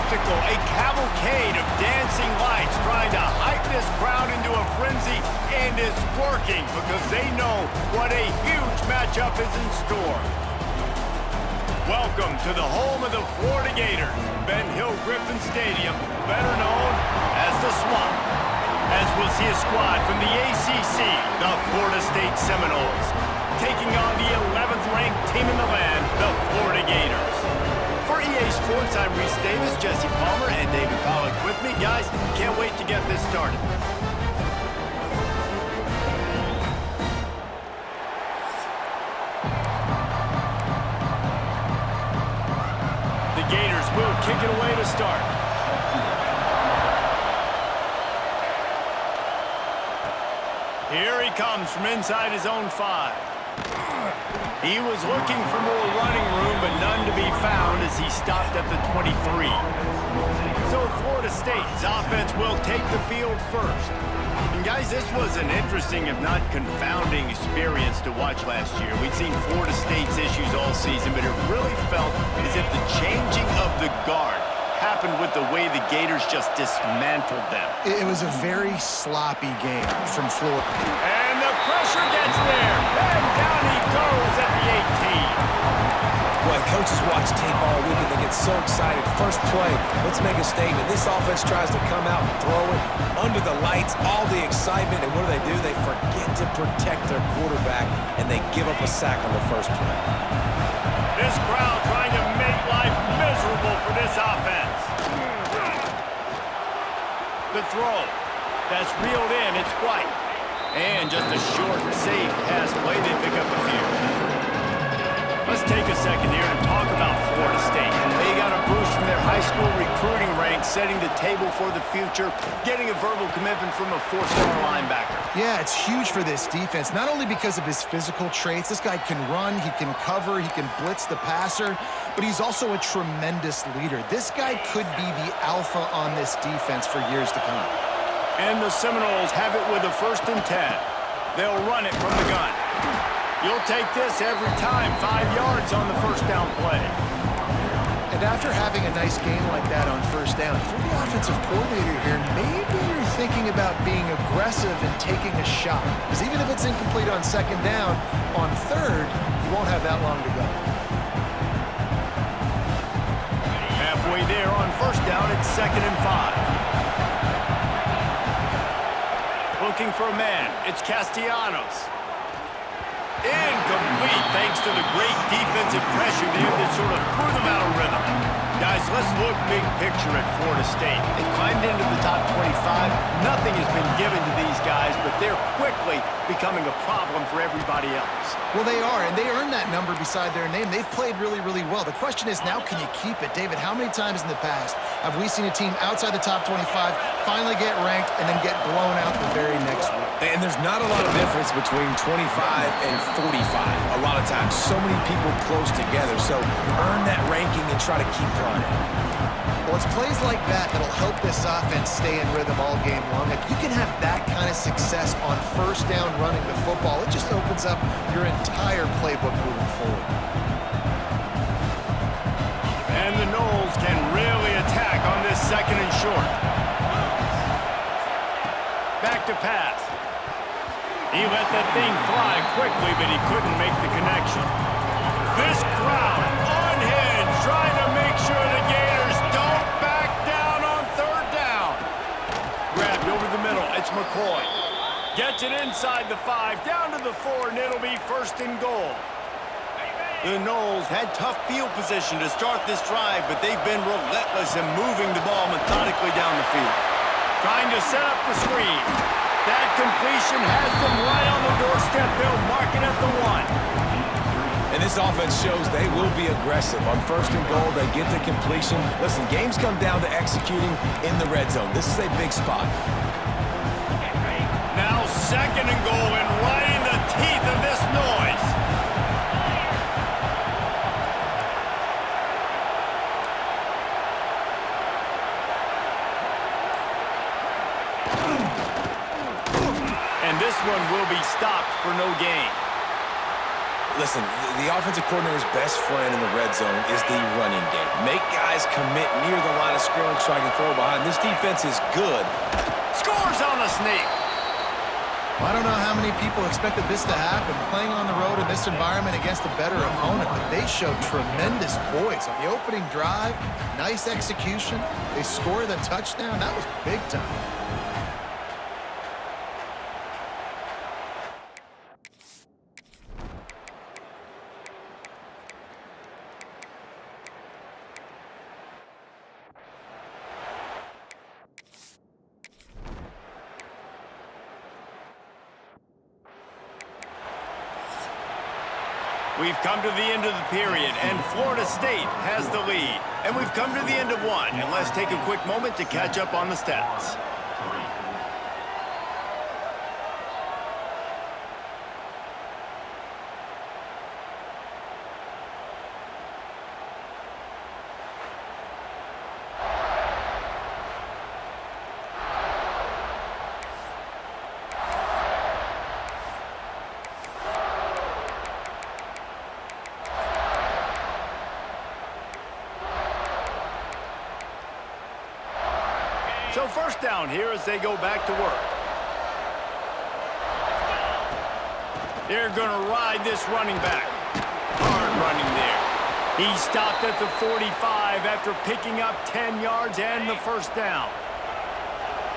spectacle, a cavalcade of dancing lights trying to hype this crowd into a frenzy, and it's working because they know what a huge matchup is in store. Welcome to the home of the Florida Gators, Ben Hill Griffin Stadium, better known as the Swamp, as we'll see a squad from the ACC, the Florida State Seminoles, taking on the 11th ranked team in the land, the Florida Gators. For EA Sports, I'm Reese Davis, Jesse Palmer, and David Pollack with me. Guys, can't wait to get this started. The Gators will kick it away to start. Here he comes from inside his own 5. He was looking for more running room, but none to be found as he stopped at the 23. So Florida State's offense will take the field first. And guys, this was an interesting, if not confounding, experience to watch last year. We'd seen Florida State's issues all season, but it really felt as if the changing of the guard happened with the way the Gators just dismantled them. It was a very sloppy game from Florida. And the pressure gets there. And down he goes at the 18. Boy, coaches watch tape all week and they get so excited. First play, let's make a statement. This offense tries to come out and throw it under the lights, all the excitement, and what do? They forget to protect their quarterback, and they give up a sack on the first play. This crowd trying to make life miserable for this offense. The throw. That's reeled in. It's White. And just a short, safe pass play. They pick up a few. Let's take a second here to talk about Florida State. They got a boost from their high school recruiting ranks, setting the table for the future, getting a verbal commitment from a 4-star linebacker. Yeah, it's huge for this defense, not only because of his physical traits. This guy can run, he can cover, he can blitz the passer, but he's also a tremendous leader. This guy could be the alpha on this defense for years to come. And the Seminoles have it with a 1st and 10. They'll run it from the gun. You'll take this every time, 5 yards on the first down play. And after having a nice game like that on first down, if you're the offensive coordinator here, maybe you're thinking about being aggressive and taking a shot. Because even if it's incomplete on 2nd down, on 3rd, you won't have that long to go. Halfway there on 1st down, it's 2nd and 5. Looking for a man, it's Castellanos. Incomplete, thanks to the great defensive pressure there that sort of threw them out of rhythm. Guys, let's look big picture at Florida State. They climbed into the top 25. Nothing has been given to these guys, but they're quickly becoming a problem for everybody else. Well, they are, and they earned that number beside their name. They've played really, really well. The question is now, can you keep it? David, how many times in the past have we seen a team outside the top 25 finally get ranked and then get blown out the very next week? And there's not a lot of difference between 25 and 45. A lot of times, so many people close together. So earn that ranking and try to keep climbing. Well, it's plays like that that'll help this offense stay in rhythm all game long. If you can have that kind of success on 1st down running the football, it just opens up your entire playbook moving forward. And the Noles can really attack on this 2nd and short. Back to pass. He let that thing fly quickly, but he couldn't make the connection. This crowd unhinged, trying to make sure the Gators don't back down on 3rd down. Grabbed over the middle, it's McCoy. Gets it inside the 5, down to the 4, and it'll be 1st and goal. The Noles had tough field position to start this drive, but they've been relentless in moving the ball methodically down the field. Trying to set up the screen. That completion has them right on the doorstep. They'll mark it at the 1. And this offense shows they will be aggressive. On 1st and goal, they get the completion. Listen, games come down to executing in the red zone. This is a big spot. Now 2nd and goal, and right in the teeth of this noise. And this one will be stopped for no gain. Listen, the offensive coordinator's best friend in the red zone is the running game. Make guys commit near the line of scrimmage so I can throw behind. This defense is good. Scores on the sneak. I don't know how many people expected this to happen, playing on the road in this environment against a better opponent, but they showed tremendous poise on the opening drive. Nice execution. They scored a touchdown. That was big time. We've come to the end of the period, and Florida State has the lead. And we've come to the end of one, and let's take a quick moment to catch up on the stats. So first down here as they go back to work. They're going to ride this running back. Hard running there. He stopped at the 45 after picking up 10 yards and the first down.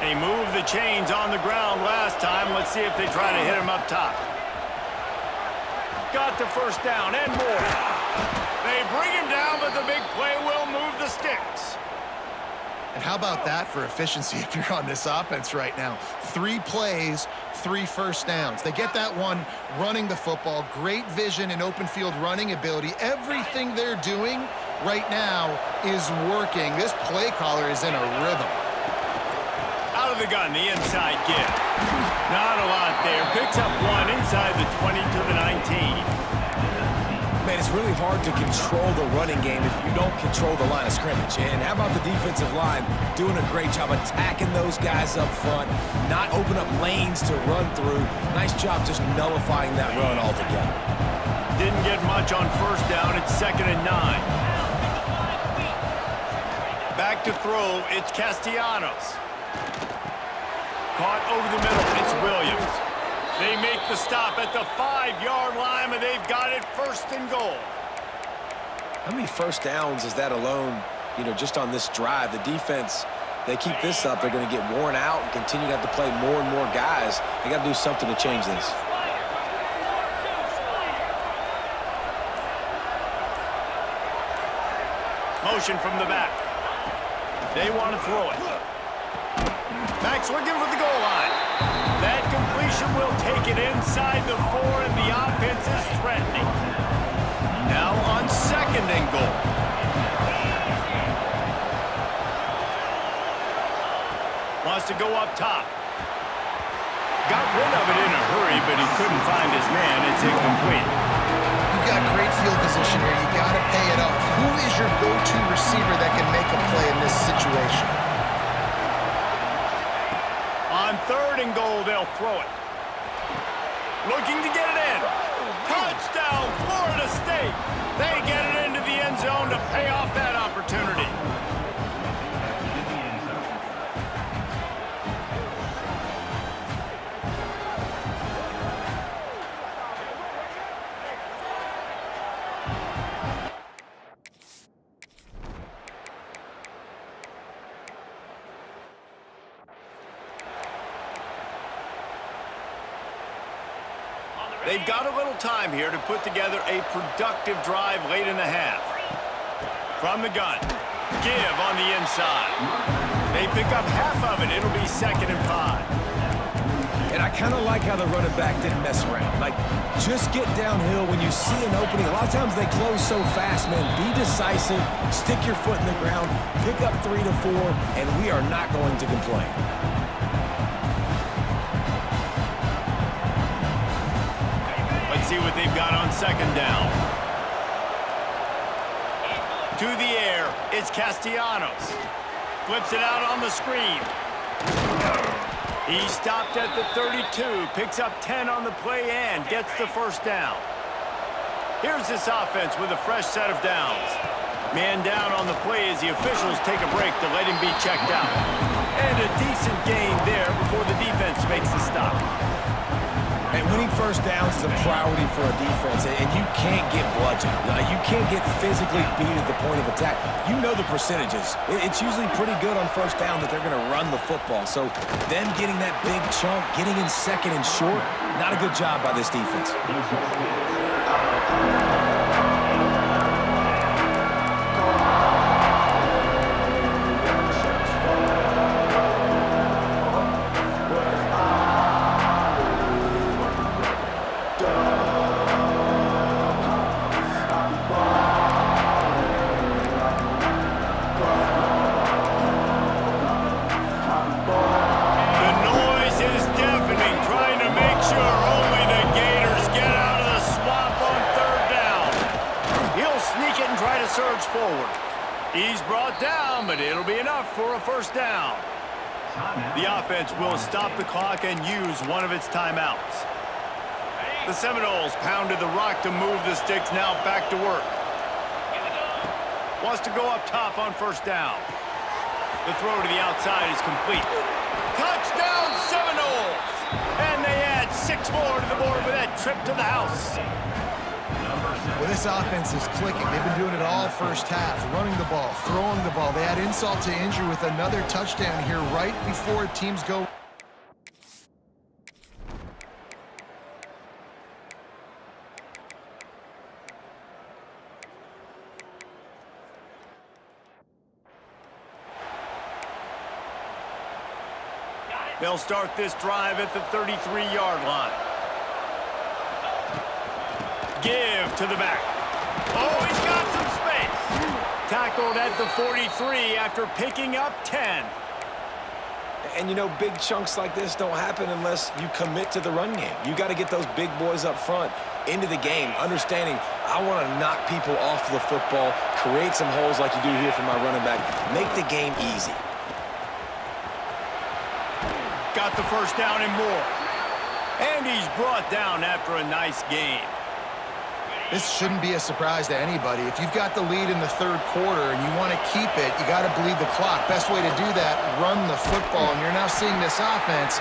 They moved the chains on the ground last time. Let's see if they try to hit him up top. Got the first down and more. They bring him down, but the big play will move the sticks. And how about that for efficiency if you're on this offense right now? 3 plays, 3 first downs. They get that one running the football. Great vision and open field running ability. Everything they're doing right now is working. This play caller is in a rhythm. Out of the gun, the inside give. Not a lot there. Picks up one inside the 20 to the 19. Man, it's really hard to control the running game if you don't control the line of scrimmage. And how about the defensive line doing a great job attacking those guys up front, not open up lanes to run through. Nice job just nullifying that run altogether. Didn't get much on first down. It's 2nd and 9. Back to throw. It's Castellanos. Caught over the middle. It's Williams. They make the stop at the 5-yard line, and they've got it 1st and goal. How many first downs is that alone, just on this drive? The defense, they keep this up, they're going to get worn out and continue to have to play more and more guys. They got to do something to change this. Motion from the back. They want to throw it. Max looking for the goal line. That completion will take it inside the 4, and the offense is threatening. Now on 2nd and goal. Wants to go up top. Got rid of it in a hurry, but he couldn't find his man. It's incomplete. You've got great field position here. You got to pay it off. Who is your go-to receiver that can make a play in this situation? On 3rd and goal, they'll throw it. Looking to get it in. Touchdown, Florida State. They get it into the end zone to pay off that opportunity. They've got a little time here to put together a productive drive late in the half. From the gun, give on the inside. They pick up half of it. It'll be 2nd and 5. And I kind of like how the running back didn't mess around. Like, just get downhill when you see an opening. A lot of times they close so fast, man. Be decisive, stick your foot in the ground, pick up 3 to 4, and we are not going to complain. See what they've got on 2nd down. To the air, it's Castellanos. Flips it out on the screen. He stopped at the 32, picks up 10 on the play and gets the 1st down. Here's this offense with a fresh set of downs. Man down on the play as the officials take a break to let him be checked out. And a decent gain there before the defense makes the stop. And winning first downs is a priority for a defense, and you can't get bludgeoned. You can't get physically beat at the point of attack. You know the percentages. It's usually pretty good on first down that they're going to run the football. So them getting that big chunk, getting in second and short, not a good job by this defense. Surge forward. He's brought down, but it'll be enough for a first down. The offense will stop the clock and use one of its timeouts. The Seminoles pounded the rock to move the sticks, now back to work. Wants to go up top on first down. The throw to the outside is complete. Touchdown Seminoles! And they add 6 more to the board with that trip to the house. Well, this offense is clicking. They've been doing it all first half, running the ball, throwing the ball. They add insult to injury with another touchdown here right before teams go. They'll start this drive at the 33-yard line. Give to the back. Oh, he's got some space. Tackled at the 43 after picking up 10. And, you know, big chunks like this don't happen unless you commit to the run game. You got to get those big boys up front into the game, understanding I want to knock people off the football, create some holes like you do here for my running back, make the game easy. Got the first down and more. And he's brought down after a nice game. This shouldn't be a surprise to anybody. If you've got the lead in the third quarter and you want to keep it, you got to bleed the clock. Best way to do that, run the football. And you're now seeing this offense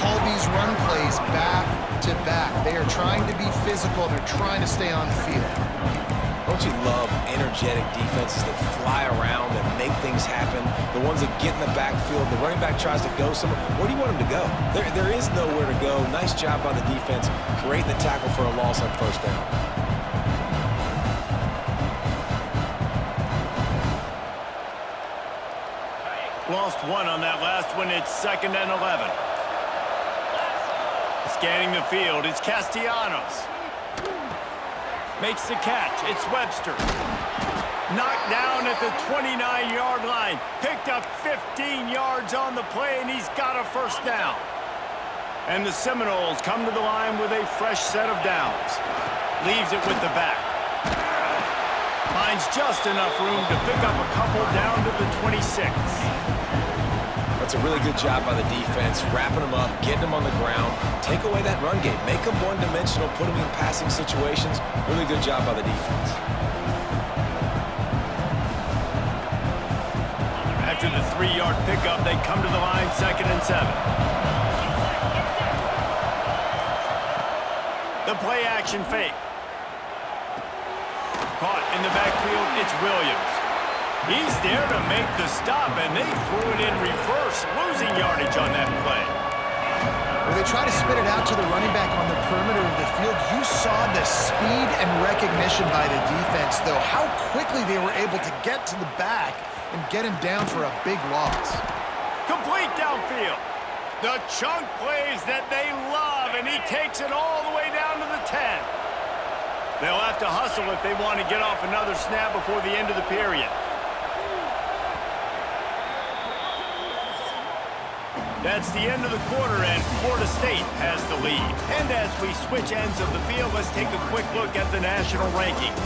call these run plays back to back. They are trying to be physical. They're trying to stay on the field. Don't you love energetic defenses that fly around and make things happen? The ones that get in the backfield, the running back tries to go somewhere. Where do you want him to go? There is nowhere to go. Nice job by the defense, creating the tackle for a loss on first down. Lost one on that last one. It's 2nd and 11. Scanning the field, it's Castellanos. Makes the catch. It's Webster. Knocked down at the 29-yard line. Picked up 15 yards on the play, and he's got a first down. And the Seminoles come to the line with a fresh set of downs. Leaves it with the back. Finds just enough room to pick up a couple down to the 26. That's a really good job by the defense, wrapping them up, getting them on the ground, take away that run game, make them one-dimensional, put them in passing situations. Really good job by the defense. After the 3-yard pickup, they come to the line 2nd and 7. The play action fake. Caught in the backfield, it's Williams. He's there to make the stop, and they threw it in reverse, losing yardage on that play. Well, they try to spit it out to the running back on the perimeter of the field. You saw the speed and recognition by the defense, though, how quickly they were able to get to the back and get him down for a big loss. Complete downfield. The chunk plays that they love, and he takes it all the way down to the 10. They'll have to hustle if they want to get off another snap before the end of the period. That's the end of the quarter, and Florida State has the lead. And as we switch ends of the field, let's take a quick look at the national rankings.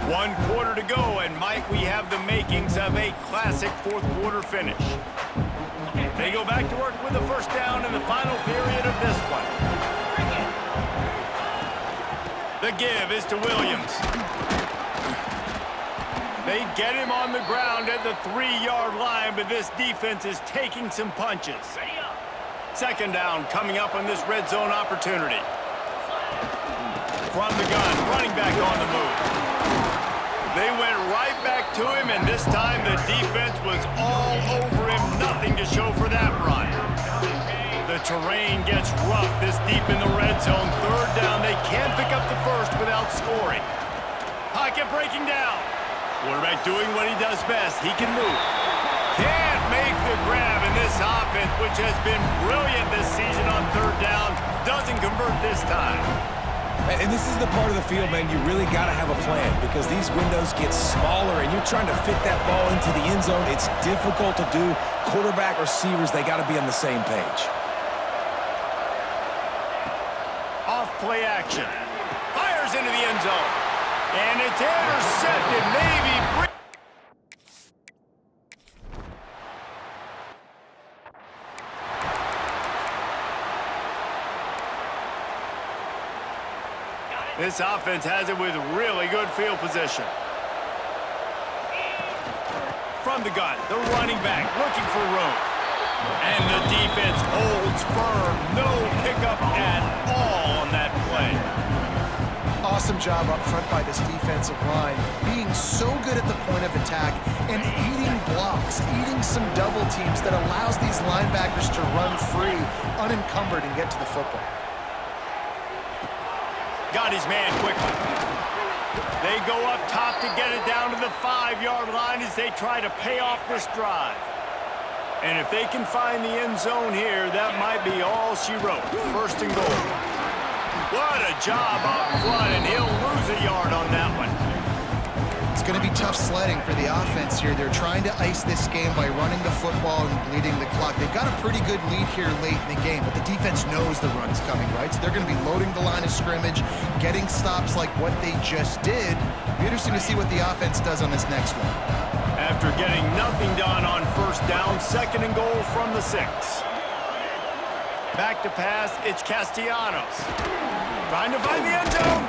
One quarter to go, and might we have the makings of a classic fourth quarter finish. They They go back to work with the first down in the final period of this one. The give is to Williams. They get him on the ground at the 3-yard line, but this defense is taking some punches. Second down coming up on this red zone opportunity. From the gun, running back on the move. They went right back to him, and this time the defense was all over him. Nothing to show for that run. The terrain gets rough this deep in the red zone. Third down, they can't pick up the first without scoring. Pocket breaking down. Quarterback doing what he does best. He can move. Can't make the grab, in this offense, which has been brilliant this season on third down, doesn't convert this time. And this is the part of the field, man, you really got to have a plan because these windows get smaller and you're trying to fit that ball into the end zone. It's difficult to do. Quarterback, receivers, they got to be on the same page. Off play action. Fires into the end zone. And it's intercepted, maybe. This offense has it with really good field position. From the gun, the running back looking for room. And the defense holds firm. No pickup at all on that play. Awesome job up front by this defensive line, being so good at the point of attack and eating blocks, eating some double teams that allows these linebackers to run free, unencumbered, and get to the football. Got his man quickly. They go up top to get it down to the 5-yard line as they try to pay off this drive. And if they can find the end zone here, that might be all she wrote. First and goal. What a job up front, and he'll lose a yard on that one. It's going to be tough sledding for the offense here. They're trying to ice this game by running the football and bleeding the clock. They've got a pretty good lead here late in the game, but the defense knows the run's coming, right? So they're going to be loading the line of scrimmage, getting stops like what they just did. It'll be interesting to see what the offense does on this next one. After getting nothing done on first down, second and goal from the 6. Back to pass, it's Castellanos. Trying to find the end zone.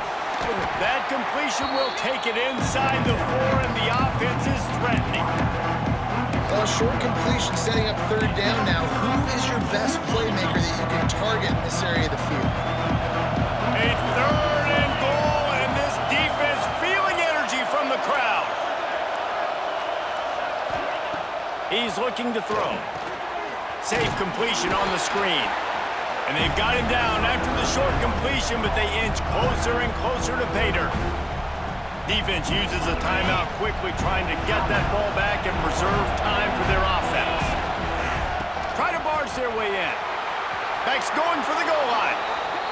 That completion will take it inside the 4, and the offense is threatening. Well, short completion setting up third down now. Who is your best playmaker that you can target in this area of the field? A third and goal, and this defense feeling energy from the crowd. He's looking to throw. Safe completion on the screen. And they've got him down after the short completion, but they inch closer and closer to pay dirt. Defense uses a timeout quickly, trying to get that ball back and preserve time for their offense. Try to barge their way in. Back's going for the goal line.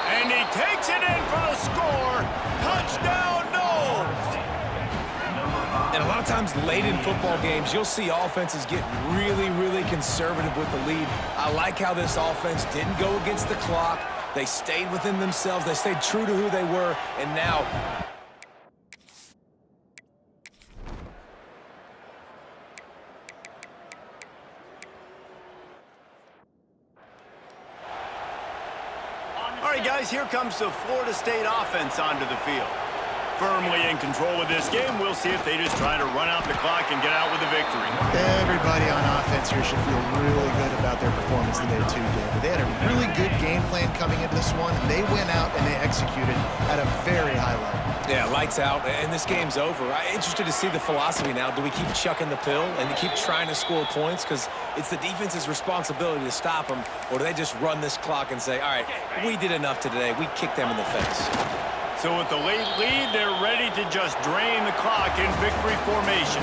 And he takes it in for the score. Touchdown, Knowles! And a lot of times late in football games, you'll see offenses get really, really conservative with the lead. I like how this offense didn't go against the clock. They stayed within themselves. They stayed true to who they were. And now... All right, guys, here comes the Florida State offense onto the field. Firmly in control of this game. We'll see if they just try to run out the clock and get out with a victory. Everybody on offense here should feel really good about their performance today, too, David. They had a really good game plan coming into this one, and they went out and they executed at a very high level. Yeah, lights out, and this game's over. I'm interested to see the philosophy now. Do we keep chucking the pill and keep trying to score points? Because it's the defense's responsibility to stop them, or do they just run this clock and say, all right, we did enough today. We kicked them in the face. So with the late lead, they're ready to just drain the clock in victory formation.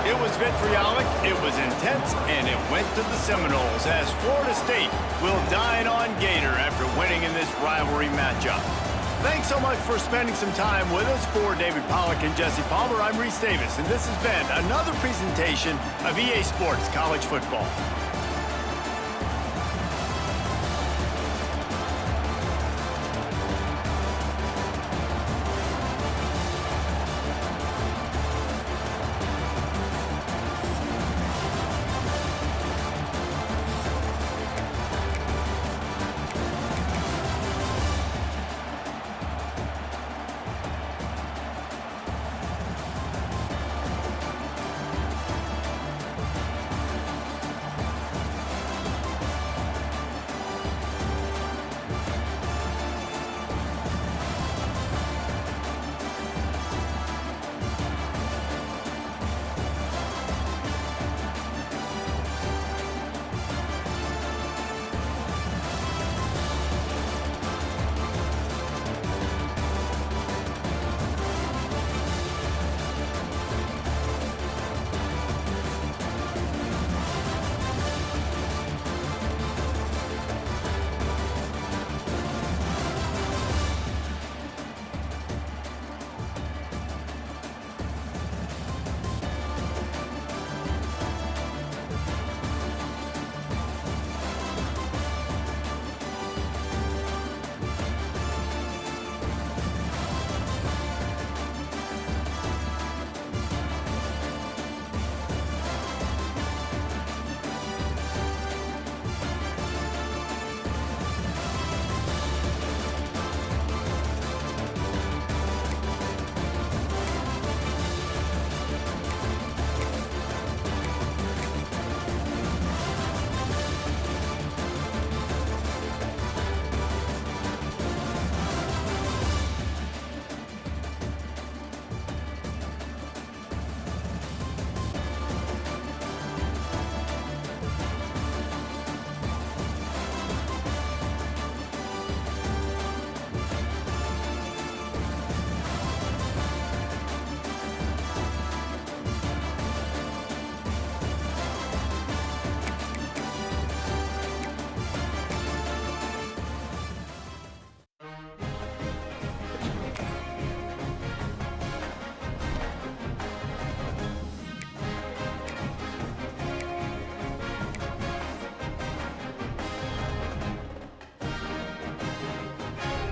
It was vitriolic, it was intense, and it went to the Seminoles as Florida State will dine on Gator after winning in this rivalry matchup. Thanks so much for spending some time with us. For David Pollack and Jesse Palmer, I'm Reese Davis, and this has been another presentation of EA Sports College Football.